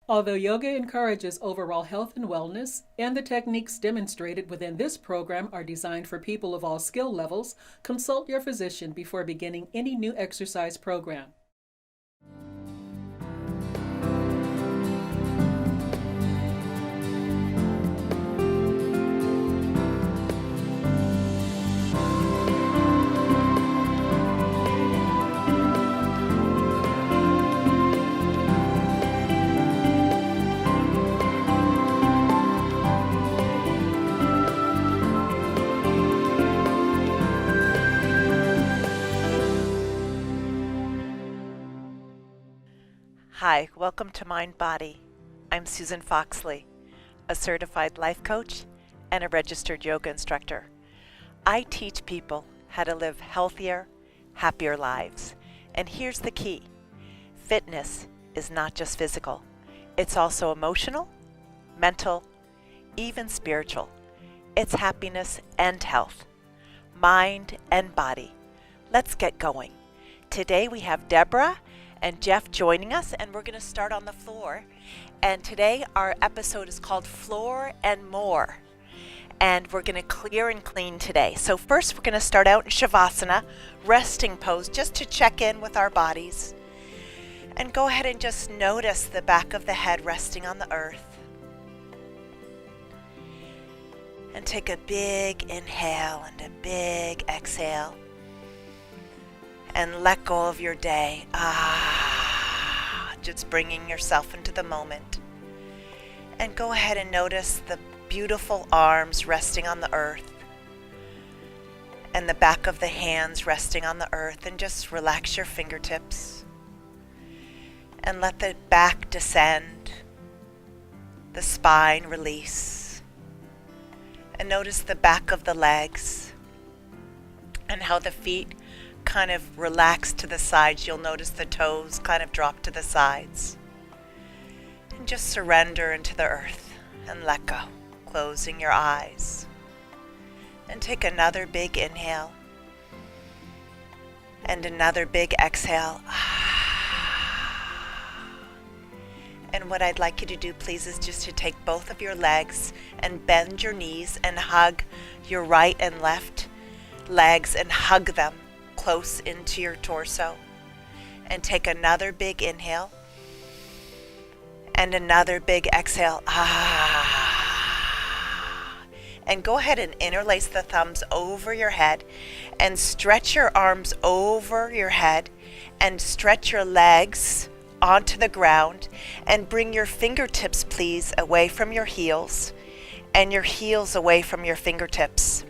Although yoga encourages overall health and wellness, and the techniques demonstrated within this program are designed for people of all skill levels, consult your physician before beginning any new exercise program. Hi, welcome to Mind Body. I'm Susan Foxley, a certified life coach and a registered yoga instructor. I teach people how to live healthier, happier lives. And here's the key. Fitness is not just physical. It's also emotional, mental, even spiritual. It's happiness and health, mind and body. Let's get going. Today we have Deborah and Jeff joining us, and we're going to start on the floor. And today our episode is called Floor and More. And we're going to clear and clean today. So first we're going to start out in Shavasana, resting pose, just to check in with our bodies. And go ahead and just notice the back of the head resting on the earth. And take a big inhale and a big exhale. And let go of your day. Just bringing yourself into the moment. And go ahead and notice the beautiful arms resting on the earth. And the back of the hands resting on the earth. And just relax your fingertips. And let the back descend. The spine release. And notice the back of the legs. And how the feet kind of relax to the sides. You'll notice the toes kind of drop to the sides. And just surrender into the earth and let go, closing your eyes. And take another big inhale and another big exhale. And what I'd like you to do, please, is just to take both of your legs and bend your knees and hug your right and left legs and hug them close into your torso. And take another big inhale and another big exhale. And go ahead and interlace the thumbs over your head and stretch your arms over your head and stretch your legs onto the ground and bring your fingertips, please, away from your heels and your heels away from your fingertips.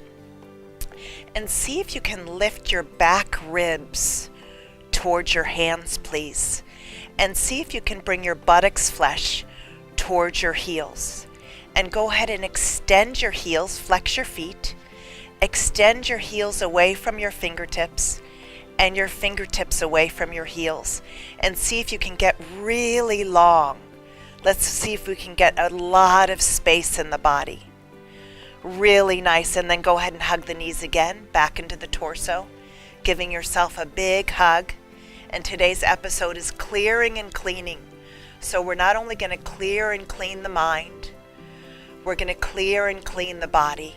And see if you can lift your back ribs towards your hands, please. And see if you can bring your buttocks flesh towards your heels. And go ahead and extend your heels, flex your feet. Extend your heels away from your fingertips and your fingertips away from your heels. And see if you can get really long. Let's see if we can get a lot of space in the body. Really nice. And then go ahead and hug the knees again, back into the torso, giving yourself a big hug. And today's episode is clearing and cleaning. So we're not only going to clear and clean the mind, we're going to clear and clean the body.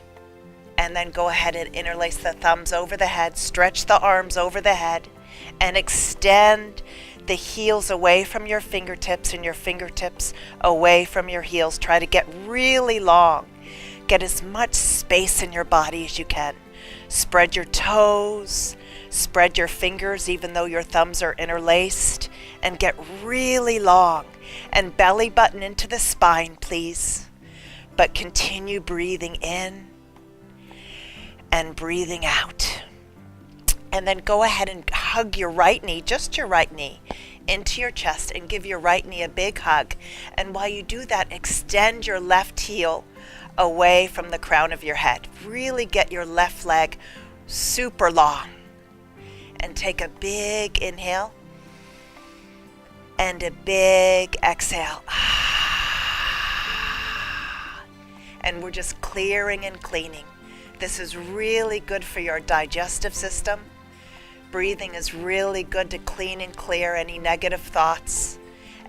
And then go ahead and interlace the thumbs over the head, stretch the arms over the head, and extend the heels away from your fingertips and your fingertips away from your heels. Try to get really long. Get as much space in your body as you can. Spread your toes, spread your fingers even though your thumbs are interlaced, and get really long. And belly button into the spine, please. But continue breathing in and breathing out. And then go ahead and hug your right knee, just your right knee, into your chest and give your right knee a big hug. And while you do that, extend your left heel away from the crown of your head. Really get your left leg super long. And take a big inhale and a big exhale. And we're just clearing and cleaning. This is really good for your digestive system. Breathing is really good to clean and clear any negative thoughts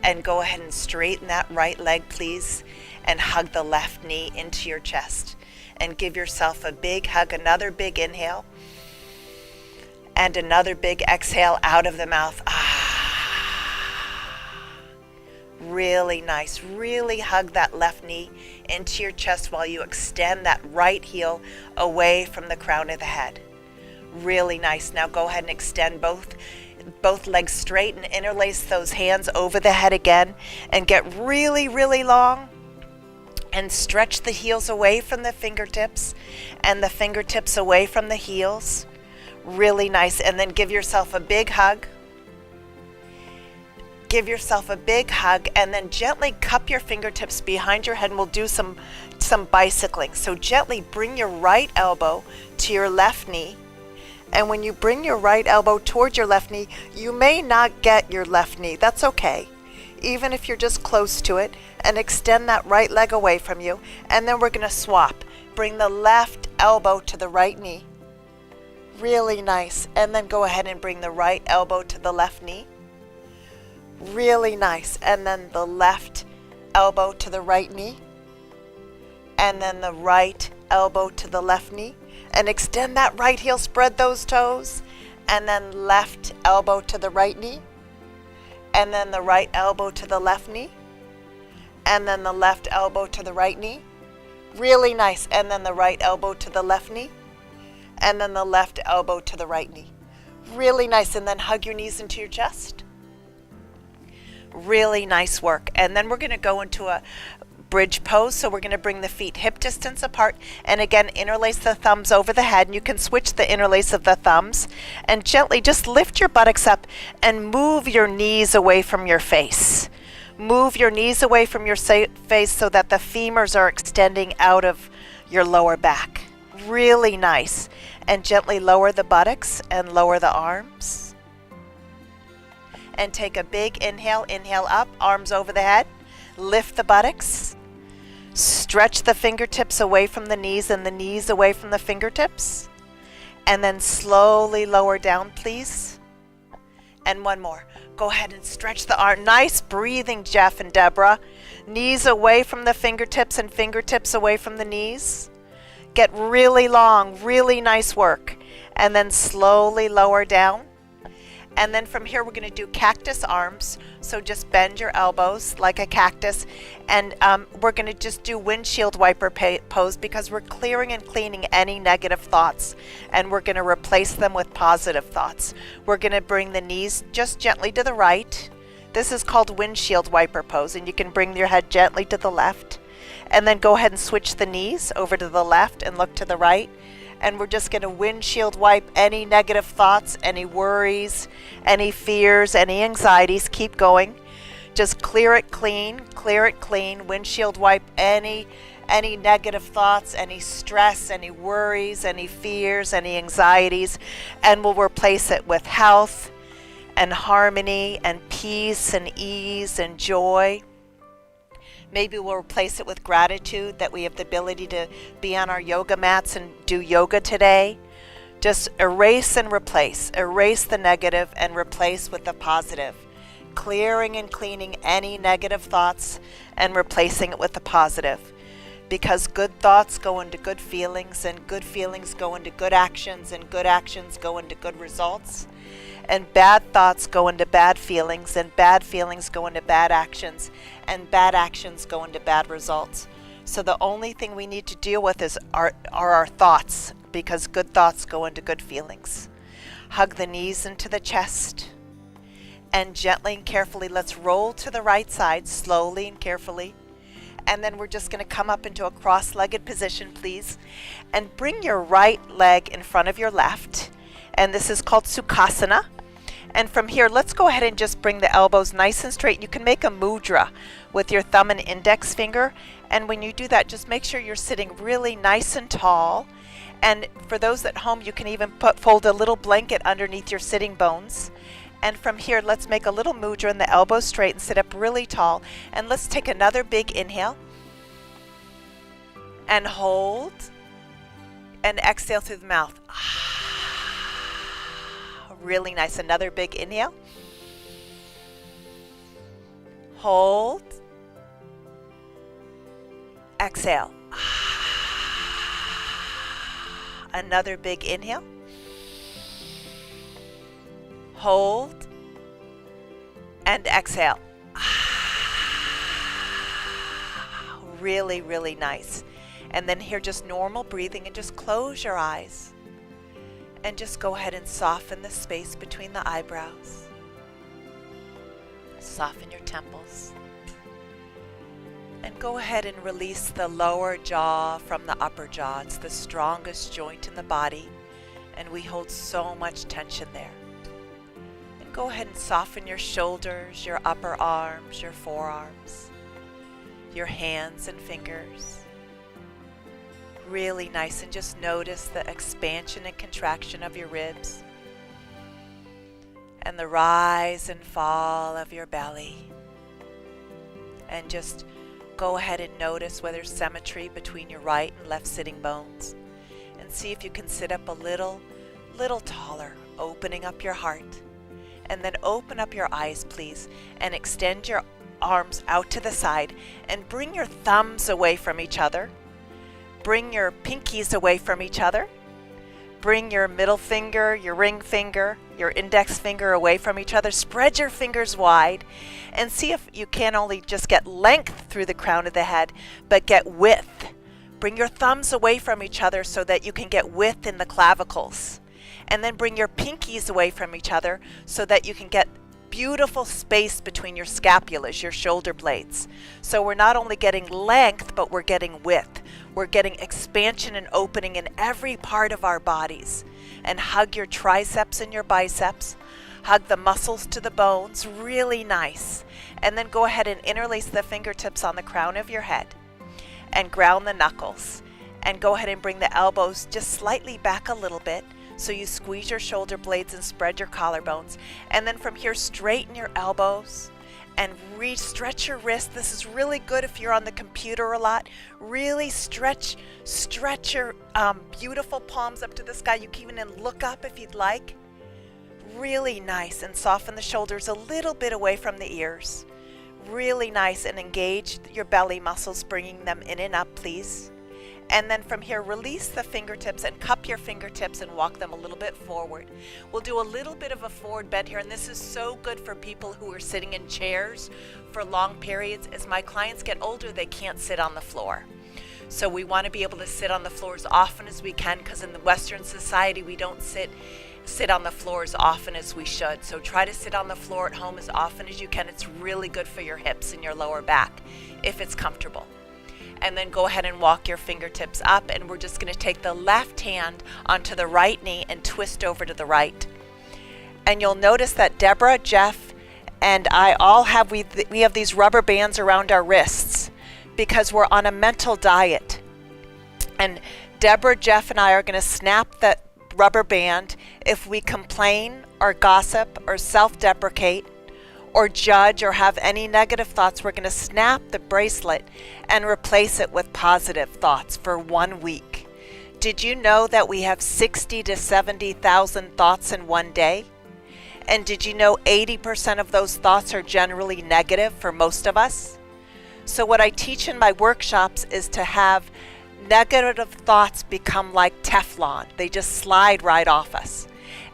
And go ahead and straighten that right leg, please, and hug the left knee into your chest. And give yourself a big hug, another big inhale, and another big exhale out of the mouth. Really nice. Really hug that left knee into your chest while you extend that right heel away from the crown of the head. Really nice. Now go ahead and extend both legs straight and interlace those hands over the head again and get really, really long and stretch the heels away from the fingertips and the fingertips away from the heels. Really nice. And then give yourself a big hug. Give yourself a big hug and then gently cup your fingertips behind your head, and we'll do some bicycling. So gently bring your right elbow to your left knee. And when you bring your right elbow towards your left knee, you may not get your left knee. That's okay. Even if you're just close to it, and extend that right leg away from you. And then we're going to swap. Bring the left elbow to the right knee. Really nice. And then go ahead and bring the right elbow to the left knee. Really nice. And then the left elbow to the right knee. And then the right elbow to the left knee. And extend that right heel, spread those toes. And then left elbow to the right knee. And then the right elbow to the left knee. And then the left elbow to the right knee. Really nice. And then the right elbow to the left knee. And then the left elbow to the right knee. Really nice. And then hug your knees into your chest. Really nice work. And then we're going to go into a bridge pose. So we're going to bring the feet hip distance apart, and again interlace the thumbs over the head, and you can switch the interlace of the thumbs and gently just lift your buttocks up and move your knees away from your face. Move your knees away from your face so that the femurs are extending out of your lower back. Really nice. And gently lower the buttocks and lower the arms. And take a big inhale, inhale up, arms over the head. Lift the buttocks. Stretch the fingertips away from the knees and the knees away from the fingertips. And then slowly lower down, please. And one more. Go ahead and stretch the arm. Nice breathing, Jeff and Deborah. Knees away from the fingertips and fingertips away from the knees. Get really long, really nice work. And then slowly lower down. And then from here, we're going to do cactus arms. So just bend your elbows like a cactus. And we're going to just do windshield wiper pose, because we're clearing and cleaning any negative thoughts. And we're going to replace them with positive thoughts. We're going to bring the knees just gently to the right. This is called windshield wiper pose. And you can bring your head gently to the left. And then go ahead and switch the knees over to the left and look to the right. And we're just going to windshield wipe any negative thoughts, any worries, any fears, any anxieties. Keep going. Just clear it clean, windshield wipe any negative thoughts, any stress, any worries, any fears, any anxieties, and we'll replace it with health and harmony and peace and ease and joy. Maybe we'll replace it with gratitude that we have the ability to be on our yoga mats and do yoga today. Just erase and replace. Erase the negative and replace with the positive. Clearing and cleaning any negative thoughts and replacing it with the positive. Because good thoughts go into good feelings, and good feelings go into good actions, and good actions go into good results. And bad thoughts go into bad feelings, and bad feelings go into bad actions, and bad actions go into bad results. So the only thing we need to deal with are our thoughts, because good thoughts go into good feelings. Hug the knees into the chest, and gently and carefully let's roll to the right side, slowly and carefully. And then we're just going to come up into a cross-legged position, please, and bring your right leg in front of your left. And this is called Sukhasana. And from here, let's go ahead and just bring the elbows nice and straight. You can make a mudra with your thumb and index finger. And when you do that, just make sure you're sitting really nice and tall. And for those at home, you can even fold a little blanket underneath your sitting bones. And from here, let's make a little mudra and the elbows straight and sit up really tall. And let's take another big inhale. And hold. And exhale through the mouth. Really nice. Another big inhale. hold, exhale. Another big inhale, hold, and exhale. Really, really nice. And then here, just normal breathing, and just close your eyes and just go ahead and soften the space between the eyebrows. Soften your temples. And go ahead and release the lower jaw from the upper jaw. It's the strongest joint in the body, and we hold so much tension there. And go ahead and soften your shoulders, your upper arms, your forearms, your hands and fingers. Really nice, and just notice the expansion and contraction of your ribs and the rise and fall of your belly. And just go ahead and notice whether there's symmetry between your right and left sitting bones, and see if you can sit up a little taller, opening up your heart. And then open up your eyes, please, and extend your arms out to the side and bring your thumbs away from each other. Bring your pinkies away from each other. Bring your middle finger, your ring finger, your index finger away from each other. Spread your fingers wide and see if you can only just get length through the crown of the head, but get width. Bring your thumbs away from each other so that you can get width in the clavicles. And then bring your pinkies away from each other so that you can get beautiful space between your scapulas, your shoulder blades. So we're not only getting length, but we're getting width. We're getting expansion and opening in every part of our bodies. And hug your triceps and your biceps. Hug the muscles to the bones, really nice. And then go ahead and interlace the fingertips on the crown of your head and ground the knuckles. And go ahead and bring the elbows just slightly back a little bit. So you squeeze your shoulder blades and spread your collarbones. And then from here, straighten your elbows and stretch your wrist. This is really good if you're on the computer a lot. Really stretch your beautiful palms up to the sky. You can even look up if you'd like. Really nice. And soften the shoulders a little bit away from the ears. Really nice. And engage your belly muscles, bringing them in and up, please. And then from here, release the fingertips and cup your fingertips and walk them a little bit forward. We'll do a little bit of a forward bend here, and this is so good for people who are sitting in chairs for long periods. As my clients get older, they can't sit on the floor. So we want to be able to sit on the floor as often as we can, because in the Western society, we don't sit on the floor as often as we should. So try to sit on the floor at home as often as you can. It's really good for your hips and your lower back if it's comfortable. And then go ahead and walk your fingertips up, and we're just going to take the left hand onto the right knee and twist over to the right. And you'll notice that Deborah, Jeff, and I all have, we have these rubber bands around our wrists because we're on a mental diet. And Deborah, Jeff, and I are going to snap that rubber band if we complain or gossip or self-deprecate or judge or have any negative thoughts. We're going to snap the bracelet and replace it with positive thoughts for 1 week. Did you know that we have 60 to 70,000 thoughts in one day? And did you know 80% of those thoughts are generally negative for most of us? So what I teach in my workshops is to have negative thoughts become like Teflon. They just slide right off us.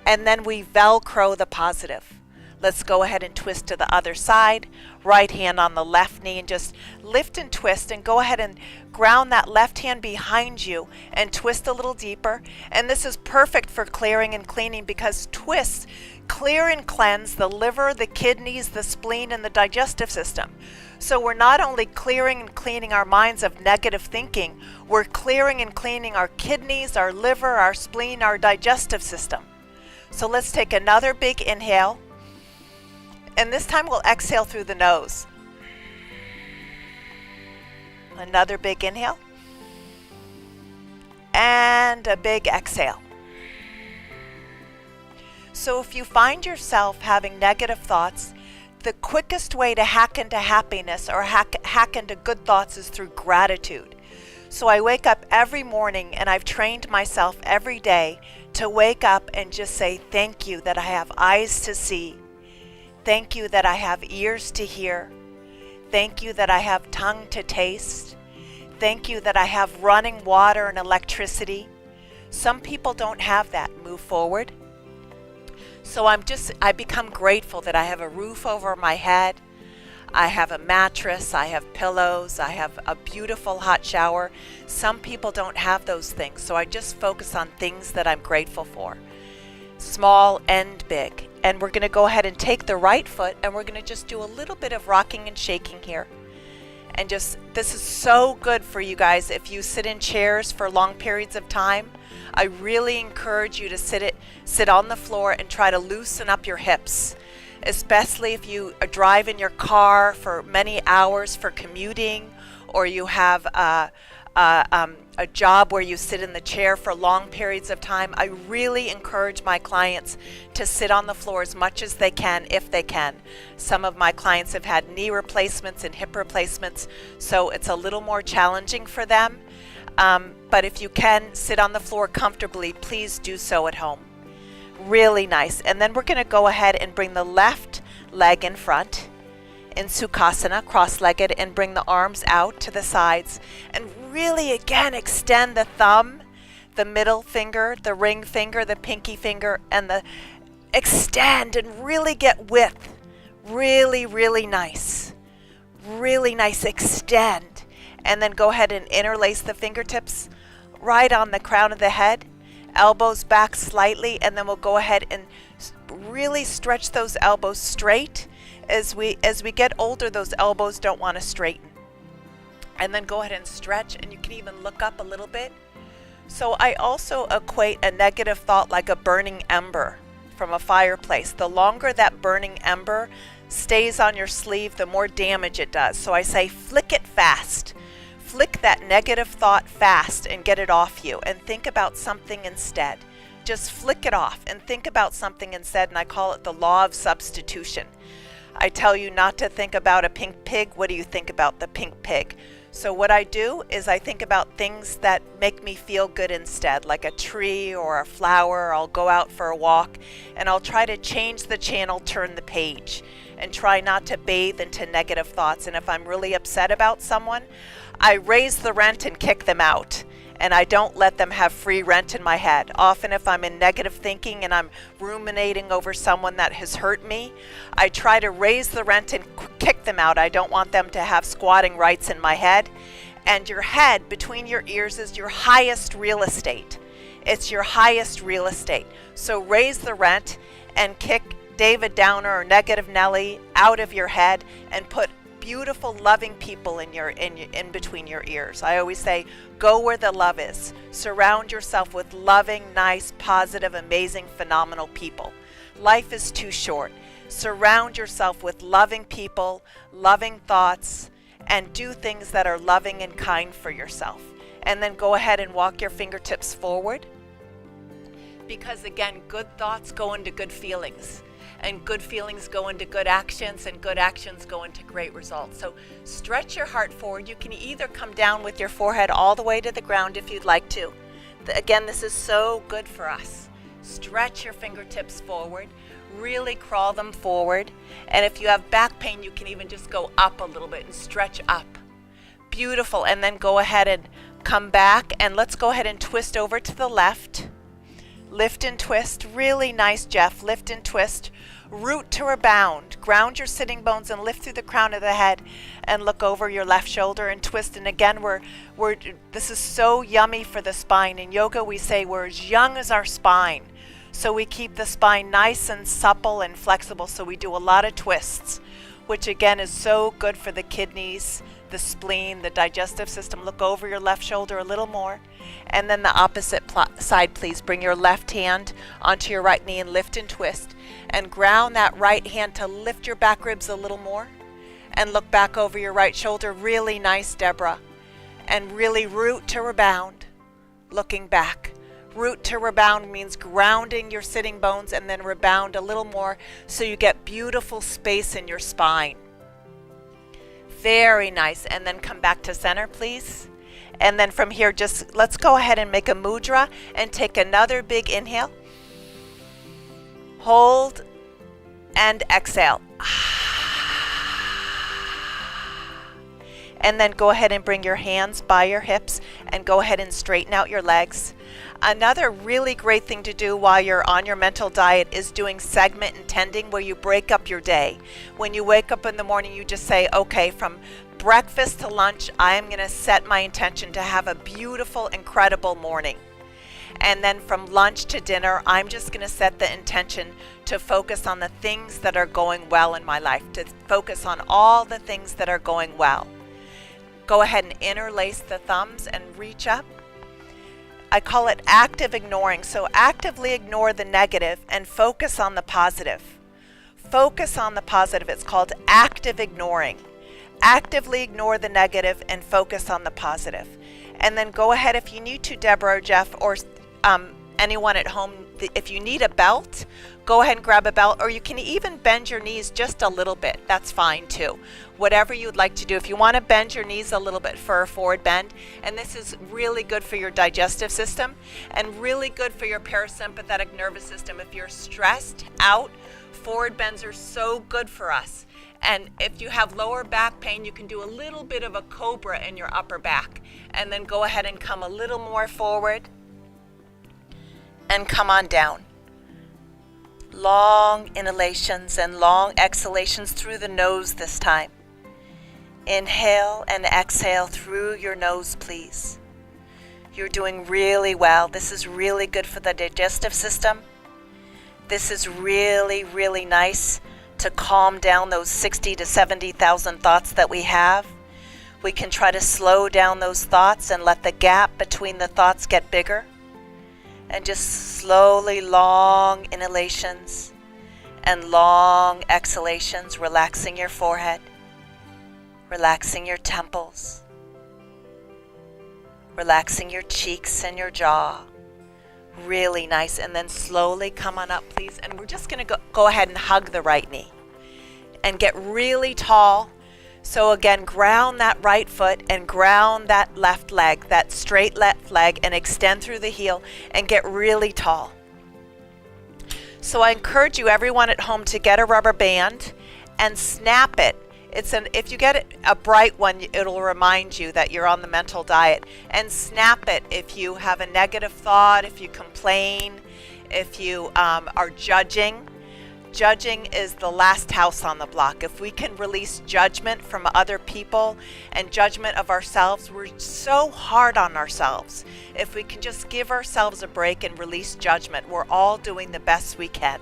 And then we Velcro the positive. Let's go ahead and twist to the other side. Right hand on the left knee, and just lift and twist, and go ahead and ground that left hand behind you and twist a little deeper. And this is perfect for clearing and cleaning, because twists clear and cleanse the liver, the kidneys, the spleen, and the digestive system. So we're not only clearing and cleaning our minds of negative thinking, we're clearing and cleaning our kidneys, our liver, our spleen, our digestive system. So let's take another big inhale. And this time we'll exhale through the nose. Another big inhale. And a big exhale. So if you find yourself having negative thoughts, the quickest way to hack into happiness or hack into good thoughts is through gratitude. So I wake up every morning, and I've trained myself every day to wake up and just say, thank you that I have eyes to see. Thank you that I have ears to hear. Thank you that I have tongue to taste. Thank you that I have running water and electricity. Some people don't have that. Move forward. So I become grateful that I have a roof over my head. I have a mattress, I have pillows, I have a beautiful hot shower. Some people don't have those things, so I just focus on things that I'm grateful for, small and big. And we're going to go ahead and take the right foot, and we're going to just do a little bit of rocking and shaking here. And this is so good for you guys if you sit in chairs for long periods of time. I really encourage you to sit on the floor and try to loosen up your hips, especially if you drive in your car for many hours for commuting, or you have a job where you sit in the chair for long periods of time. I really encourage my clients to sit on the floor as much as they can, if they can. Some of my clients have had knee replacements and hip replacements, so it's a little more challenging for them. But if you can sit on the floor comfortably, please do so at home. Really nice. And then we're going to go ahead and bring the left leg in front in Sukhasana, cross-legged, and bring the arms out to the sides. And really, again, extend the thumb, the middle finger, the ring finger, the pinky finger, and extend and really get width. Really, really nice. Really nice. Extend. And then go ahead and interlace the fingertips right on the crown of the head. Elbows back slightly, and then we'll go ahead and really stretch those elbows straight. As we get older, those elbows don't want to straighten. And then go ahead and stretch, and you can even look up a little bit. So I also equate a negative thought like a burning ember from a fireplace. The longer that burning ember stays on your sleeve, the more damage it does. So I say flick it fast. Flick that negative thought fast and get it off you, and think about something instead. Just flick it off and think about something instead, and I call it the law of substitution. I tell you not to think about a pink pig. What do you think about the pink pig? So what I do is I think about things that make me feel good instead, like a tree or a flower. I'll go out for a walk, and I'll try to change the channel, turn the page, and try not to bathe into negative thoughts. And if I'm really upset about someone, I raise the rent and kick them out, and I don't let them have free rent in my head. Often if I'm in negative thinking and I'm ruminating over someone that has hurt me, I try to raise the rent and kick them out. I don't want them to have squatting rights in my head. And your head between your ears is your highest real estate. It's your highest real estate. So raise the rent and kick David Downer or Negative Nelly out of your head, and put beautiful, loving people in between your ears. I always say, go where the love is. Surround yourself with loving, nice, positive, amazing, phenomenal people. Life is too short. Surround yourself with loving people, loving thoughts, and do things that are loving and kind for yourself. And then go ahead and walk your fingertips forward, because again, good thoughts go into good feelings. And good feelings go into good actions, and good actions go into great results. So stretch your heart forward. You can either come down with your forehead all the way to the ground if you'd like to. Again, this is so good for us. Stretch your fingertips forward. Really crawl them forward. And if you have back pain, you can even just go up a little bit and stretch up. Beautiful. And then go ahead and come back, and let's go ahead and twist over to the left. Lift and twist. Really nice, Jeff. Lift and twist. Root to rebound. Ground your sitting bones and lift through the crown of the head, and look over your left shoulder and twist. And again, this is so yummy for the spine. In yoga, we say we're as young as our spine. So we keep the spine nice and supple and flexible. So we do a lot of twists, which again is so good for the kidneys, the spleen, the digestive system. Look over your left shoulder a little more. And then the opposite side, please. Bring your left hand onto your right knee and lift and twist. And ground that right hand to lift your back ribs a little more. And look back over your right shoulder. Really nice, Deborah. And really root to rebound. Looking back. Root to rebound means grounding your sitting bones and then rebound a little more so you get beautiful space in your spine. Very nice. And then come back to center, please. And then from here, just let's go ahead and make a mudra and take another big inhale. Hold and exhale. And then go ahead and bring your hands by your hips and go ahead and straighten out your legs. Another really great thing to do while you're on your mental diet is doing segment intending, where you break up your day. When you wake up in the morning, you just say, okay, from breakfast to lunch, I'm going to set my intention to have a beautiful, incredible morning. And then from lunch to dinner, I'm just going to set the intention to focus on the things that are going well in my life, to focus on all the things that are going well. Go ahead and interlace the thumbs and reach up. I call it active ignoring. So actively ignore the negative and focus on the positive. Focus on the positive. It's called active ignoring. Actively ignore the negative and focus on the positive. And then go ahead, if you need to, Deborah or Jeff, or anyone at home, if you need a belt, go ahead and grab a belt, or you can even bend your knees just a little bit. That's fine too. Whatever you'd like to do. If you want to bend your knees a little bit for a forward bend, and this is really good for your digestive system and really good for your parasympathetic nervous system. If you're stressed out, forward bends are so good for us. And if you have lower back pain, you can do a little bit of a cobra in your upper back, and then go ahead and come a little more forward and come on down. Long inhalations and long exhalations through the nose this time. Inhale and exhale through your nose, please. You're doing really well. This is really good for the digestive system. This is really, really nice to calm down those 60 to 70,000 thoughts that we have. We can try to slow down those thoughts and let the gap between the thoughts get bigger. And just slowly long inhalations and long exhalations, relaxing your forehead, relaxing your temples, relaxing your cheeks and your jaw. Really nice. And then slowly come on up, please. And we're just going to go ahead and hug the right knee and get really tall. So again, ground that right foot and ground that left leg, that straight left leg, and extend through the heel and get really tall. So I encourage you, everyone at home, to get a rubber band and snap it. If you get a bright one, it'll remind you that you're on the mental diet. And snap it if you have a negative thought, if you complain, if you are judging. Judging is the last house on the block. If we can release judgment from other people and judgment of ourselves, we're so hard on ourselves. If we can just give ourselves a break and release judgment, we're all doing the best we can.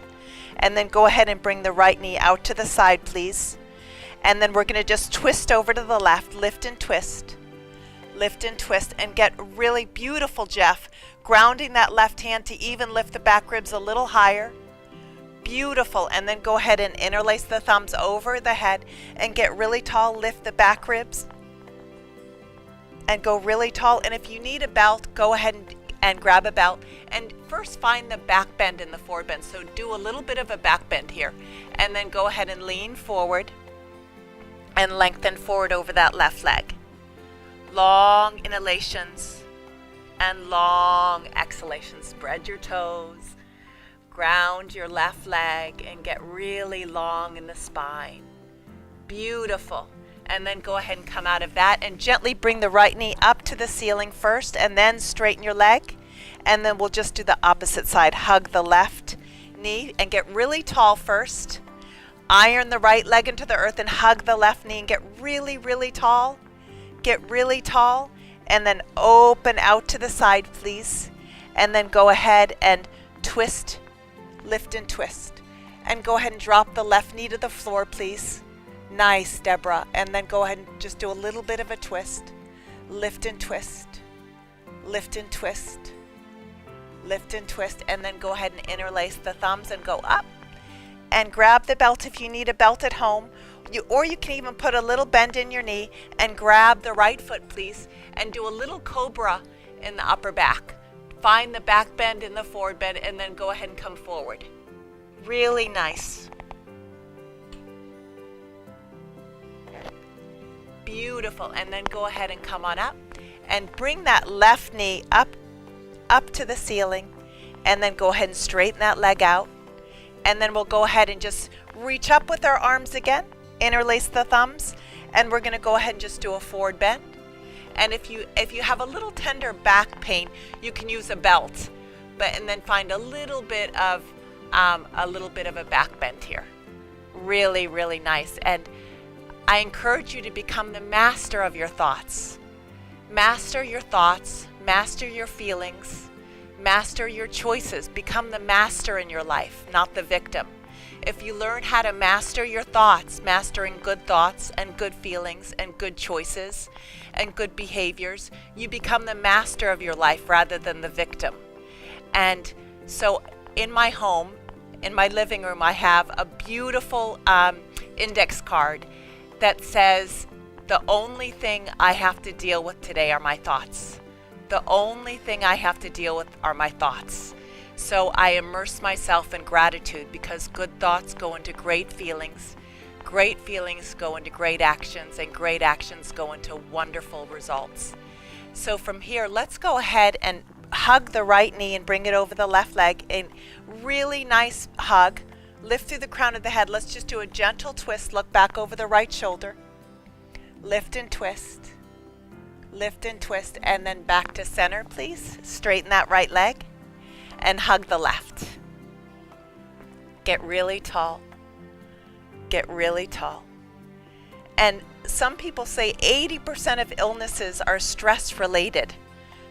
And then go ahead and bring the right knee out to the side, please. And then we're going to just twist over to the left, lift and twist, and get really beautiful, Jeff. Grounding that left hand to even lift the back ribs a little higher. Beautiful. And then go ahead and interlace the thumbs over the head and get really tall. Lift the back ribs and go really tall. And if you need a belt, go ahead and grab a belt. And first find the back bend in the forward bend. So do a little bit of a back bend here. And then go ahead and lean forward and lengthen forward over that left leg. Long inhalations and long exhalations. Spread your toes. Ground your left leg and get really long in the spine. Beautiful. And then go ahead and come out of that and gently bring the right knee up to the ceiling first, and then straighten your leg. And then we'll just do the opposite side. Hug the left knee and get really tall first. Iron the right leg into the earth and hug the left knee and get really, really tall. Get really tall. And then open out to the side, please. And then go ahead and twist. Lift and twist. And go ahead and drop the left knee to the floor, please. Nice, Deborah. And then go ahead and just do a little bit of a twist. Lift and twist. Lift and twist. Lift and twist. And then go ahead and interlace the thumbs and go up. And grab the belt if you need a belt at home. Or you can even put a little bend in your knee and grab the right foot, please. And do a little cobra in the upper back. Find the back bend in the forward bend and then go ahead and come forward. Really nice. Beautiful. And then go ahead and come on up and bring that left knee up to the ceiling, and then go ahead and straighten that leg out. And then we'll go ahead and just reach up with our arms again, interlace the thumbs, And we're going to go ahead and just do a forward bend. And if you have a little tender back pain, you can use a belt, and then find a little bit of a back bend here. Really, really nice. And I encourage you to become the master of your thoughts. Master your thoughts, master your feelings, master your choices. Become the master in your life, not the victim. If you learn how to master your thoughts, mastering good thoughts and good feelings and good choices and good behaviors, you become the master of your life rather than the victim. And so in my home, in my living room, I have a beautiful index card that says, the only thing I have to deal with today are my thoughts. The only thing I have to deal with are my thoughts. So I immerse myself in gratitude, because good thoughts go into great feelings go into great actions, and great actions go into wonderful results. So from here, let's go ahead and hug the right knee and bring it over the left leg. A really nice hug. Lift through the crown of the head. Let's just do a gentle twist. Look back over the right shoulder. Lift and twist. Lift and twist. And then back to center, please. Straighten that right leg. And hug the left. Get really tall. Get really tall. And some people say 80% of illnesses are stress related.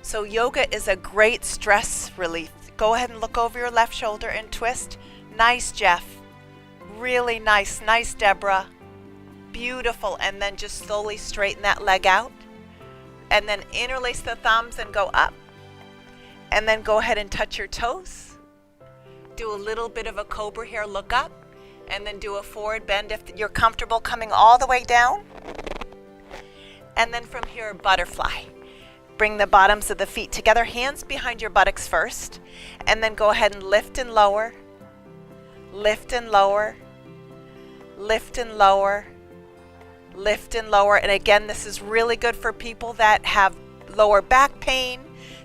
So yoga is a great stress relief. Go ahead and look over your left shoulder and twist. Nice, Jeff. Really nice. Nice, Deborah. Beautiful. And then just slowly straighten that leg out. And then interlace the thumbs and go up. And then go ahead and touch your toes. Do a little bit of a cobra here. Look up. And then do a forward bend if you're comfortable coming all the way down. And then from here, butterfly. Bring the bottoms of the feet together, hands behind your buttocks first, and then go ahead and lift and lower, lift and lower, lift and lower, lift and lower. And again, this is really good for people that have lower back pain.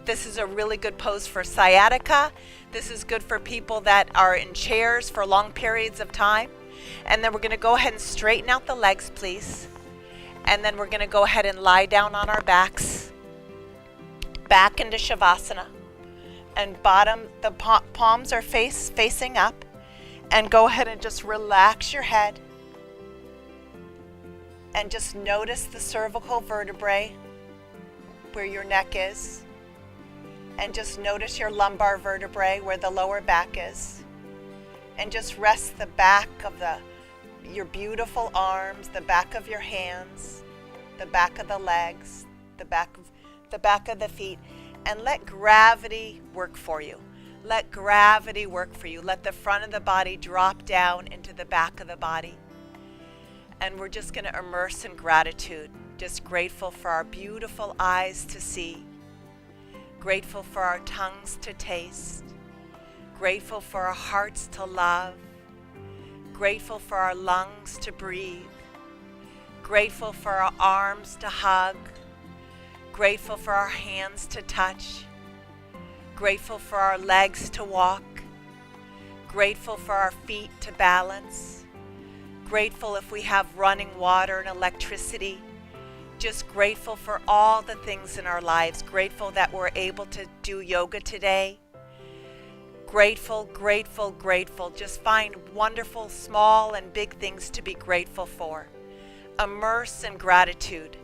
This is a really good pose for sciatica. This is good for people that are in chairs for long periods of time. And then we're going to go ahead and straighten out the legs, please. And then we're going to go ahead and lie down on our backs. Back into Shavasana. And the palms are facing up. And go ahead and just relax your head. And just notice the cervical vertebrae where your neck is. And just notice your lumbar vertebrae where the lower back is. And just rest the back of your beautiful arms, the back of your hands, the back of the legs, the back of the feet, and let gravity work for you. Let gravity work for you. Let the front of the body drop down into the back of the body. And we're just going to immerse in gratitude, just grateful for our beautiful eyes to see, grateful for our tongues to taste, grateful for our hearts to love, grateful for our lungs to breathe, grateful for our arms to hug, grateful for our hands to touch, grateful for our legs to walk, grateful for our feet to balance, grateful if we have running water and electricity, just grateful for all the things in our lives, grateful that we're able to do yoga today. Grateful, grateful, grateful. Just find wonderful, small and big things to be grateful for. Immerse in gratitude.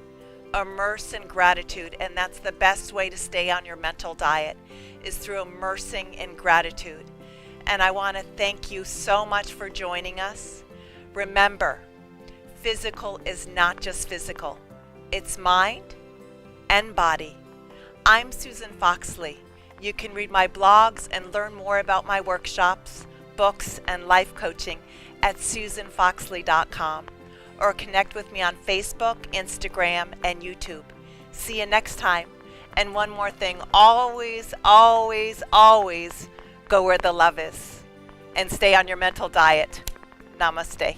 Immerse in gratitude. And that's the best way to stay on your mental diet, is through immersing in gratitude. And I want to thank you so much for joining us. Remember, physical is not just physical. It's mind and body. I'm Susan Foxley. You can read my blogs and learn more about my workshops, books, and life coaching at SusanFoxley.com, or connect with me on Facebook, Instagram, and YouTube. See you next time. And one more thing, always, always, always go where the love is. And stay on your mental diet. Namaste.